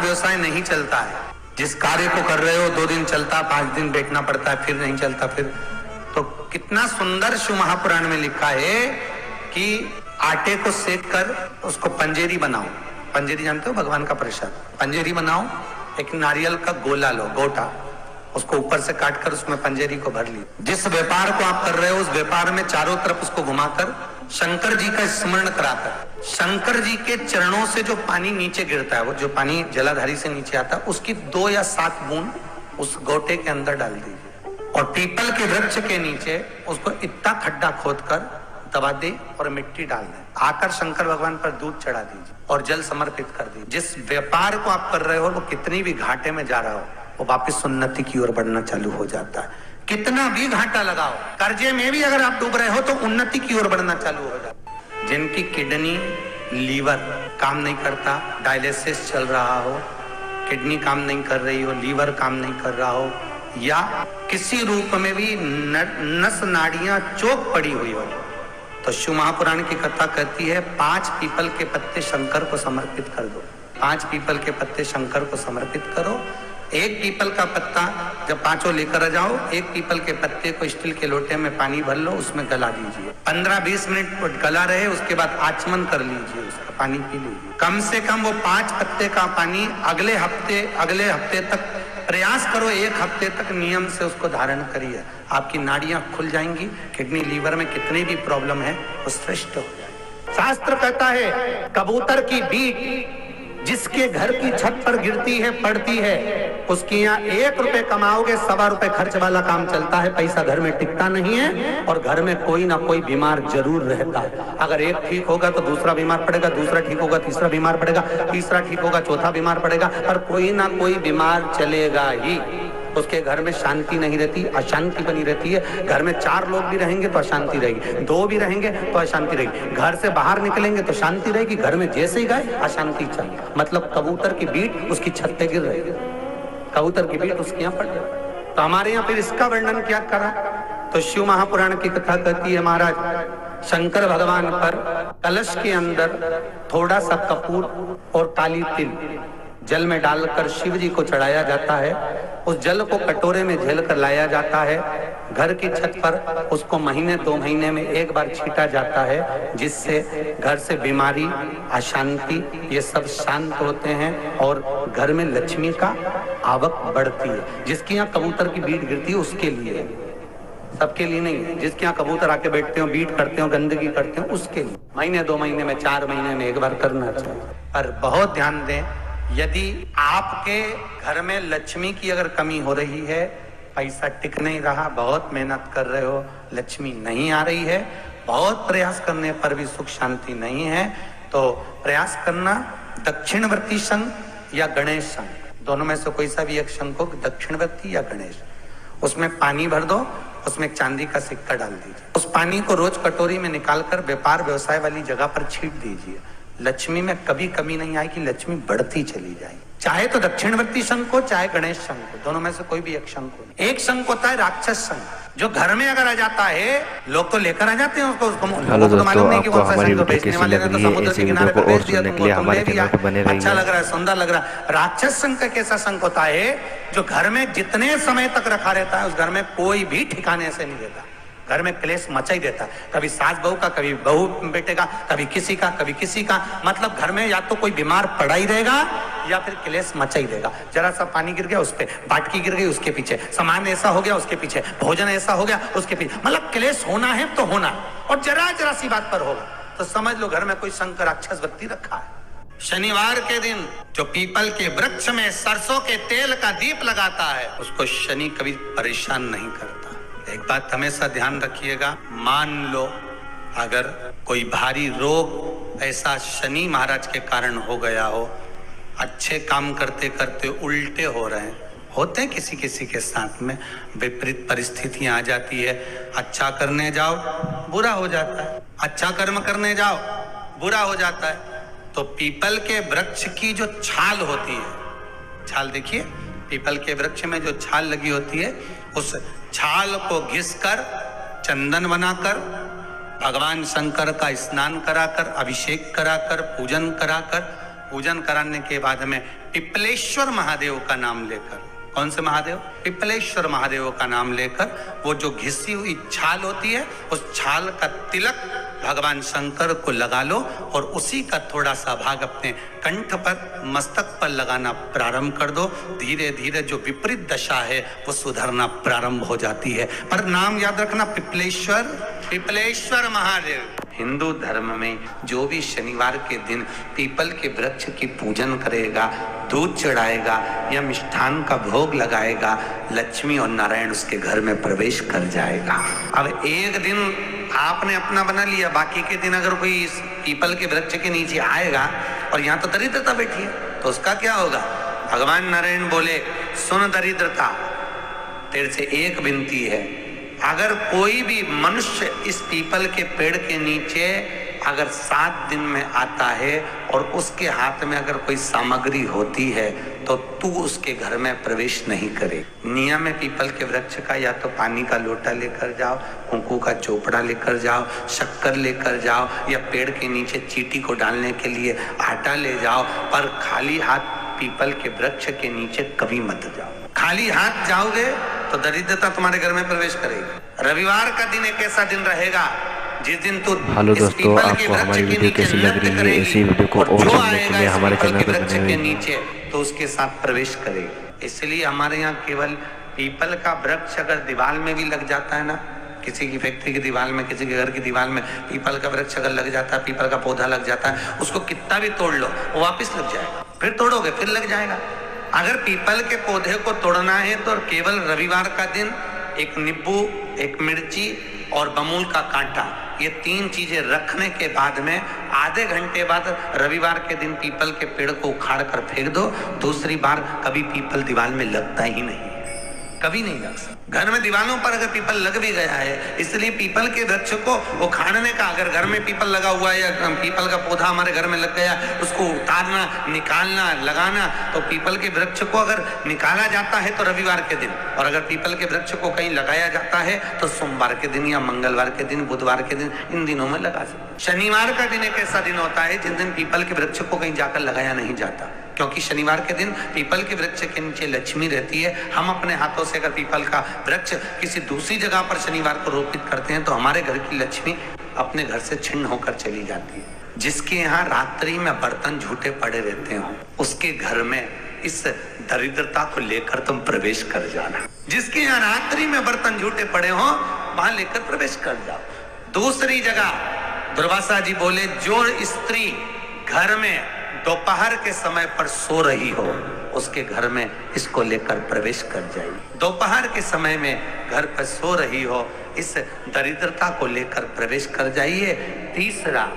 व्यवसाय नहीं चलता है। जिस कार्य को कर रहे हो 2 दिन चलता, 5 दिन बैठना पड़ता है, फिर नहीं चलता। फिर तो कितना सुंदर शिव महापुराण में लिखा है कि आटे को सेक कर उसको पंजेरी बनाओ। पंजेरी जानते हो, भगवान का प्रसाद। पंजेरी बनाओ, एक नारियल का गोला लो, गोटा, उसको ऊपर से काट कर उसमें पंजेरी को भर ली। जिस व्यापार को आप कर रहे हो उस व्यापार में चारों तरफ उसको घुमाकर शंकर जी का स्मरण कराकर, शंकर जी के चरणों से जो पानी नीचे गिरता है, वो जो पानी जलाधारी से नीचे आता है, उसकी 2 या 7 बूंद उस गोटे के अंदर डाल दीजिए और पीपल के वृक्ष के नीचे उसको इतना खड्डा खोद कर दबा दे और मिट्टी डाल दे। आकर शंकर भगवान पर दूध चढ़ा दीजिए और जल समर्पित कर दीजिए। जिस व्यापार को आप कर रहे हो वो कितनी भी घाटे में जा रहा हो, वो वापस उन्नति की ओर बढ़ना चालू हो जाता है। कितना भी घाटा लगाओ, कर्जे में भी अगर आप डूब रहे हो तो उन्नति की ओर बढ़ना चालू हो जाता है। जिनकी किडनी, लीवर काम नहीं करता, डायलिसिस चल रहा हो, किडनी काम नहीं कर रही हो, लीवर काम नहीं कर रहा हो, या किसी रूप में भी नस नाड़ियां चौक पड़ी हुई हो, तो शिव महापुराण की कथा कहती है 5 पीपल के पत्ते शंकर को समर्पित कर दो। 5 पीपल के पत्ते शंकर को समर्पित करो। एक पीपल का पत्ता जब 5 लेकर आ जाओ, एक पीपल के पत्ते को स्टील के लोटे में पानी भर लो, उसमें गला दीजिए। 15-20 मिनट गला रहे, उसके बाद आचमन कर लीजिए, उसका पानी पी लीजिए। कम से कम वो 5 पत्ते का पानी अगले हफ्ते तक प्रयास करो, 1 हफ्ते तक नियम से उसको धारण करिए। आपकी नाड़ियां खुल जाएंगी, किडनी लीवर में कितनी भी प्रॉब्लम है वो श्रेष्ठ हो जाएगी। शास्त्र कहता है कबूतर की बीट जिसके घर की छत पर गिरती है, पड़ती है, उसकी यहाँ 1 रुपए कमाओगे, 1.25 रुपए खर्च वाला काम चलता है। पैसा घर में टिकता नहीं है और घर में कोई ना कोई बीमार जरूर रहता है। अगर एक ठीक होगा तो दूसरा बीमार पड़ेगा, दूसरा ठीक होगा तीसरा बीमार पड़ेगा, तीसरा ठीक होगा चौथा बीमार पड़ेगा, पर कोई ना कोई बीमार चलेगा ही। उसके घर में शांति नहीं रहती, अशांति बनी रहती है। घर में 4 लोग भी रहेंगे तो अशांति रहेगी, 2 भी रहेंगे तो अशांति रहेगी। घर से बाहर निकलेंगे तो शांति रहेगी, घर में जैसे ही गए अशांति चल। मतलब कबूतर की बीट उसकी छत पे गिर रही है, कबूतर की बीट उसके यहाँ पड़ जाए। तो हमारे यहाँ फिर इसका वर्णन क्या करा, तो शिव महापुराण की कथा कहती है महाराज शंकर भगवान पर कलश के अंदर थोड़ा सा कपूर और काली तिल जल में डालकर शिव जी को चढ़ाया जाता है। उस जल को कटोरे में झेल कर लाया जाता है। घर की छत पर उसको महीने 2 महीने में 1 बार छीटा जाता है, जिससे घर से बीमारी, अशांति ये सब शांत होते हैं और घर में लक्ष्मी का आवक बढ़ती है। जिसके यहाँ कबूतर की बीट गिरती है उसके लिए, सबके लिए नहीं है। जिसके यहाँ कबूतर आके बैठते हो, बीट करते हो, गंदगी करते हो, उसके लिए महीने 2 महीने में 4 महीने में 1 बार करना चाहिए। पर बहुत ध्यान दें, यदि आपके घर में लक्ष्मी की अगर कमी हो रही है, पैसा टिक नहीं रहा, बहुत मेहनत कर रहे हो, लक्ष्मी नहीं आ रही है, बहुत प्रयास करने पर भी सुख शांति नहीं है, तो प्रयास करना दक्षिणवर्ती शंख या गणेश शंख, दोनों में से कोई सा भी एक शंख हो, दक्षिणवर्ती या गणेश, उसमें पानी भर दो, उसमें एक चांदी का सिक्का डाल दीजिए। उस पानी को रोज कटोरी में निकालकर व्यापार व्यवसाय वाली जगह पर छींट दीजिए। लक्ष्मी में कभी कमी नहीं आएगी, लक्ष्मी बढ़ती चली जाएगी। चाहे तो दक्षिणवर्ती शंख हो, चाहे गणेश शंख हो, दोनों में से कोई भी एक शंख हो। एक शंख होता है राक्षस शंख, जो घर में अगर आ जाता है, लोग तो लेकर आ जाते हैं उसको तो मालूम नहीं कि कौन सा शंख बेचने वाले ने तो समुद्र के किनारे पर बेच दिया, तुमको तुम ले लिया, अच्छा लग रहा है, सुंदर लग रहा है। राक्षस शंख एक ऐसा शंख होता है जो घर में जितने समय तक रखा रहता है, उस घर में कोई भी ठिकाने से नहीं देता, घर में क्लेश मचा ही देता है। कभी सास बहू का, कभी बहू बेटे का, कभी किसी का, कभी किसी का, मतलब घर में या तो कोई बीमार पड़ा ही रहेगा या फिर क्लेश मचा ही देगा। जरा सा पानी गिर गया उस पे, बाटकी गिर गई उसके पीछे, सामान ऐसा हो गया उसके पीछे, भोजन ऐसा हो गया उसके पीछे, मतलब क्लेश होना है तो होना, और जरा सी बात पर होगा तो समझ लो घर में कोई शंकर राक्षस व्यक्ति रखा है। शनिवार के दिन जो पीपल के वृक्ष में सरसों के तेल का दीप लगाता है, उसको शनि कभी परेशान नहीं करता। एक बात हमेशा ध्यान रखिएगा, मान लो अगर कोई भारी रोग ऐसा शनि महाराज के कारण हो गया हो, अच्छे काम करते करते उल्टे हो रहे हैं, होते हैं किसी किसी के साथ में, विपरीत परिस्थितियां आ जाती है, अच्छा करने जाओ बुरा हो जाता है, अच्छा कर्म करने जाओ बुरा हो जाता है। तो पीपल के वृक्ष की जो छाल होती है, छाल देखिए, पीपल के वृक्ष में जो छाल लगी होती है, उस छाल को घिसकर चंदन बनाकर भगवान शंकर का स्नान कराकर, अभिषेक कराकर, पूजन कराकर, पूजन कराने के बाद में पिपलेश्वर महादेव का नाम लेकर, कौन से महादेव? पिपलेश्वर महादेव का नाम लेकर वो जो घिसी हुई छाल होती है, उस छाल का तिलक भगवान शंकर को लगा लो और उसी का थोड़ा सा भाग अपने कंठ पर, मस्तक पर लगाना प्रारंभ कर दो। धीरे धीरे जो विपरीत दशा है वो सुधरना प्रारंभ हो जाती है। पर नाम याद रखना, पिपलेश्वर, पिपलेश्वर महादेव। हिंदू धर्म में जो भी शनिवार के दिन पीपल के वृक्ष की पूजन करेगा, दूध चढ़ाएगा या मिष्ठान का भोग लगाएगा, लक्ष्मी और नारायण उसके घर में प्रवेश कर जाएगा। अब एक दिन आपने अपना बना लिया, बाकी के दिन अगर कोई इस पीपल के वृक्ष के नीचे आएगा और यहाँ तो दरिद्रता बैठी है, तो उसका क्या होगा? भगवान नारायण बोले, सुन दरिद्रता, तेरे से एक विनती है, अगर कोई भी मनुष्य इस पीपल के पेड़ के नीचे अगर 7 दिन में आता है और उसके हाथ में अगर कोई सामग्री होती है तो तू उसके घर में प्रवेश नहीं करे। नियम है पीपल के वृक्ष का, या तो पानी का लोटा लेकर जाओ, कुंकू का चोपड़ा लेकर जाओ, शक्कर लेकर जाओ, या पेड़ के नीचे चींटी को डालने के लिए आटा ले जाओ, पर खाली हाथ पीपल के वृक्ष के नीचे कभी मत जाओ। खाली हाथ जाओगे तो दरिद्रता तुम्हारे घर में प्रवेश करेगी। रविवार का दिन एक ऐसा दिन रहेगा जिस दिन तो हेलो दोस्तों, आपको हमारी वीडियो कैसी लग रही है? इसी वीडियो को और जानने के लिए हमारे चैनल पर बने के नीचे तो उसके साथ प्रवेश करेगी। इसलिए हमारे यहाँ केवल पीपल का वृक्ष अगर दीवार में भी लग जाता है ना, किसी की फैक्ट्री की दीवार में, किसी के घर की दीवार में पीपल का वृक्ष अगर लग जाता है, पीपल का पौधा लग जाता है, उसको कितना भी तोड़ लो वो वापिस लग जाएगा, फिर तोड़ोगे फिर लग जाएगा। अगर पीपल के पौधे को तोड़ना है तो केवल रविवार का दिन एक नींबू, एक मिर्ची और बमूल का कांटा, ये 3 चीजें रखने के बाद में आधे घंटे बाद रविवार के दिन पीपल के पेड़ को उखाड़ कर फेंक दो। दूसरी बार कभी पीपल दीवार में लगता ही नहीं, कभी नहीं लग सकता। घर में दीवारों पर अगर पीपल लग भी गया है, इसलिए पीपल के वृक्ष को उखाड़ने का, अगर घर में पीपल लगा हुआ है या पीपल का पौधा हमारे घर में लग गया, उसको उतारना, निकालना, लगाना, तो पीपल के वृक्ष को अगर निकाला जाता है तो रविवार के दिन, और अगर पीपल के वृक्ष को कहीं लगाया जाता है तो सोमवार के दिन या मंगलवार के दिन, बुधवार के दिन, इन दिनों में लगा सकते। शनिवार का दिन एक ऐसा दिन होता है जिस दिन पीपल के वृक्ष को कहीं जाकर लगाया नहीं जाता, क्योंकि शनिवार के दिन पीपल के वृक्ष के नीचे लक्ष्मी रहती है। हम अपने हाथों से अगर पीपल का वृक्ष किसी दूसरी जगह पर शनिवार को रोपित करते हैं तो हमारे घर की लक्ष्मी अपने घर से छिन्न होकर चली जाती है। जिसके यहाँ रात्रि में बर्तन झूठे पड़े रहते हो, उसके घर में इस दरिद्रता को लेकर तुम प्रवेश कर जाना। जिसके यहाँ रात्रि में बर्तन झूठे पड़े हो, वहां लेकर प्रवेश कर जाओ। दूसरी जगह दुर्वासा जी बोले, जो स्त्री घर में दोपहर के समय पर सो रही हो, उसके घर में इसको लेकर प्रवेश कर जाइए। दोपहर के समय में घर पर सो रही हो, इस दरिद्रता को लेकर प्रवेश कर जाइए। तीसरा,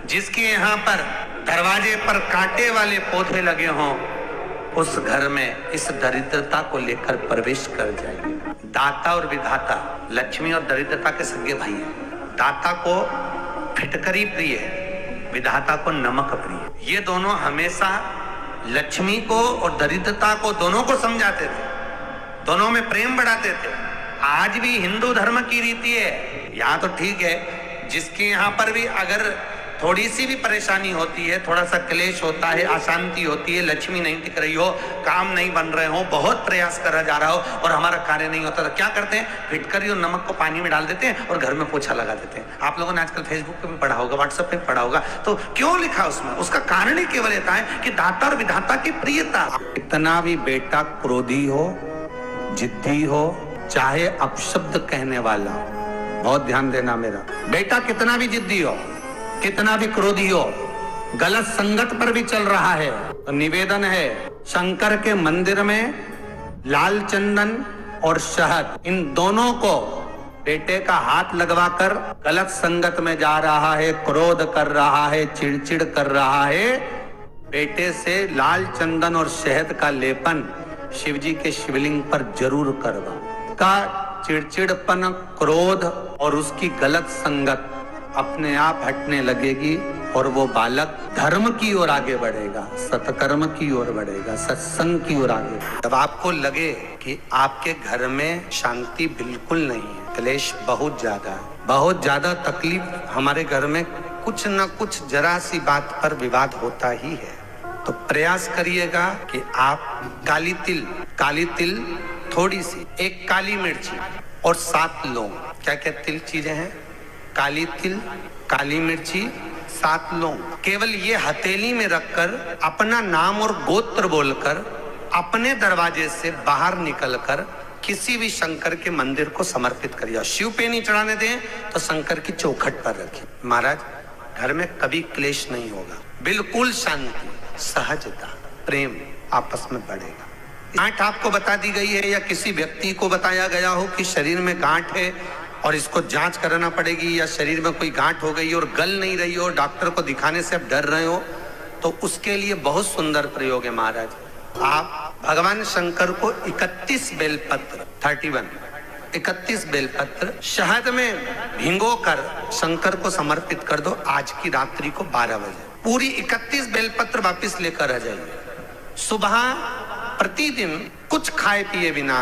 जिसके यहाँ पर दरवाजे पर कांटे वाले पौधे लगे हों, उस घर में इस दरिद्रता को लेकर प्रवेश कर जाइए। दाता और विधाता, लक्ष्मी और दरिद्रता के सगे भाई हैं। दाता को फिटकरी प्रिय है, विधाता को नमक प्रिय। ये दोनों हमेशा लक्ष्मी को और दरिद्रता को दोनों को समझाते थे, दोनों में प्रेम बढ़ाते थे। आज भी हिंदू धर्म की रीति है, यहाँ तो ठीक है, जिसके यहाँ पर भी अगर थोड़ी सी भी परेशानी होती है, थोड़ा सा क्लेश होता है, अशांति होती है, लक्ष्मी नहीं टिक रही हो, काम नहीं बन रहे हो, बहुत प्रयास करा जा रहा हो और हमारा कार्य नहीं होता, तो क्या करते हैं? फिटकरी और नमक को पानी में डाल देते हैं और घर में पोछा लगा देते हैं। आप लोगों ने आजकल फेसबुक पे भी पढ़ा होगा, व्हाट्सएप पे भी पढ़ा होगा। तो क्यों लिखा उसमें? उसका कारण ही केवल ये है कि दाता और विधाता की प्रियता। इतना भी बेटा क्रोधी हो, जिद्दी हो, चाहे अपशब्द कहने वाला, बहुत ध्यान देना मेरा बेटा, कितना भी जिद्दी हो, कितना भी क्रोधी हो, गलत संगत पर भी चल रहा है, तो निवेदन है, शंकर के मंदिर में लाल चंदन और शहद, इन दोनों को बेटे का हाथ लगवाकर गलत संगत में जा रहा है, क्रोध कर रहा है, चिड़चिड़ कर रहा है, बेटे से लाल चंदन और शहद का लेपन शिवजी के शिवलिंग पर जरूर करवा। का चिड़चिड़पन, क्रोध और उसकी गलत संगत अपने आप हटने लगेगी और वो बालक धर्म की ओर आगे बढ़ेगा, सत्कर्म की ओर बढ़ेगा, सत्संग की ओर आगे। जब आपको लगे कि आपके घर में शांति बिल्कुल नहीं है, क्लेश बहुत ज्यादा है, बहुत ज्यादा तकलीफ, हमारे घर में कुछ न कुछ जरा सी बात पर विवाद होता ही है, तो प्रयास करिएगा कि आप काली तिल थोड़ी सी, एक काली मिर्ची और 7 लौंग, क्या क्या तिल चीजें हैं, काली तिल, काली मिर्ची, 7 लौंग, केवल ये हथेली में रखकर अपना नाम और गोत्र बोलकर अपने दरवाजे से बाहर निकलकर किसी भी शंकर के मंदिर को समर्पित करिए। शिव पे नहीं चढ़ाने दें तो शंकर की चौखट पर रखिए। महाराज, घर में कभी क्लेश नहीं होगा, बिल्कुल शांति, सहजता, प्रेम आपस में बढ़ेगा। गांठ आपको बता दी गई है या किसी व्यक्ति को बताया गया हो कि शरीर में गांठ है और इसको जांच कराना पड़ेगी, या शरीर में कोई गांठ हो गई और गल नहीं रही हो, डॉक्टर को दिखाने से आप डर रहे हो, तो उसके लिए बहुत सुंदर प्रयोग है महाराज। आप भगवान शंकर को 31 बेलपत्र 31 बेलपत्र शहद में भिगोकर शंकर को समर्पित कर दो। आज की रात्रि को 12 बजे पूरी 31 बेलपत्र वापस लेकर आ जाइए। सुबह प्रतिदिन कुछ खाए पिए बिना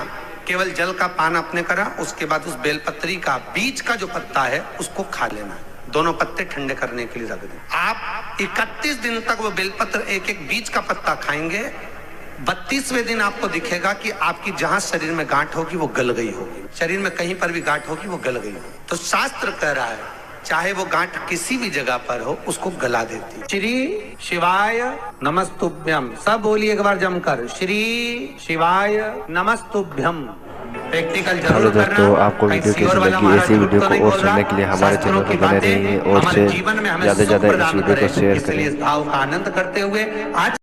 केवल जल का पान आपने करा, उसके बाद उस बेलपत्री का बीच का जो पत्ता है उसको खा लेना। दोनों पत्ते ठंडे करने के लिए रख दें। आप 31 दिन तक वो बेलपत्र एक एक बीज का पत्ता खाएंगे। 32वें दिन आपको दिखेगा कि आपकी जहां शरीर में गांठ होगी वो गल गई होगी, शरीर में कहीं पर भी गांठ होगी वो गल गई होगी। तो शास्त्र कह रहा है चाहे वो गांठ किसी भी जगह पर हो उसको गला देती। श्री शिवाय नमस्तुभ्यम, सब बोलिए एक बार जमकर, श्री शिवाय नमस्तुभ्यम। प्रैक्टिकल जरूर करना। तो आपको वीडियो कैसी लगी, ऐसी वीडियो को और सुनने के लिए हमारे चैनल पर बने रहिए और ज्यादा से ज्यादा इस वीडियो को शेयर करें। इस भाव का आनंद करते हुए आज